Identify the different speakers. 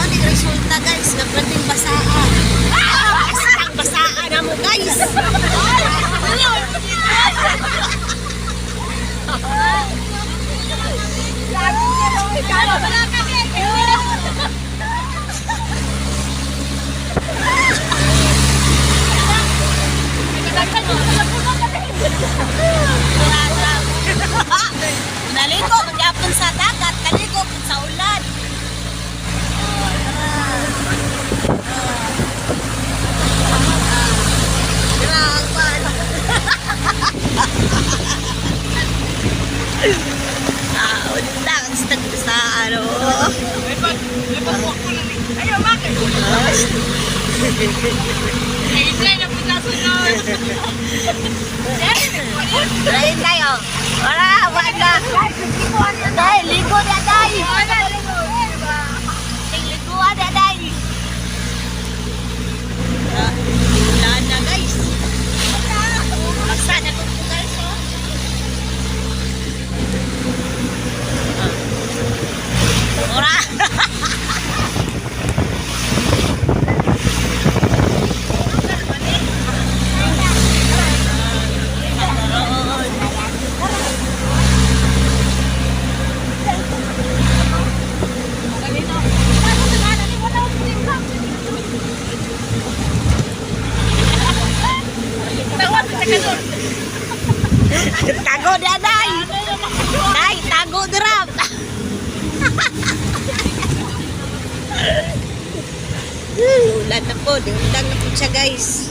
Speaker 1: maning resulta guys, nagdating basaan. Basaan, basaan na mo guys. Naligo, magyapon sa dagat, naligo sa ulan. Undang sa ano.
Speaker 2: May pagbuwak ko lang. Ayaw, bakit? Ay, na po nasunod.
Speaker 1: Lain tayo. Wala, wala. Dahil, ligo na dahil. Liguan na dahil. Wala na guys. Basta na kung po guys. Ora. Tago dia dai. Dai tago derap. Ulan na po, diundang na po siya guys.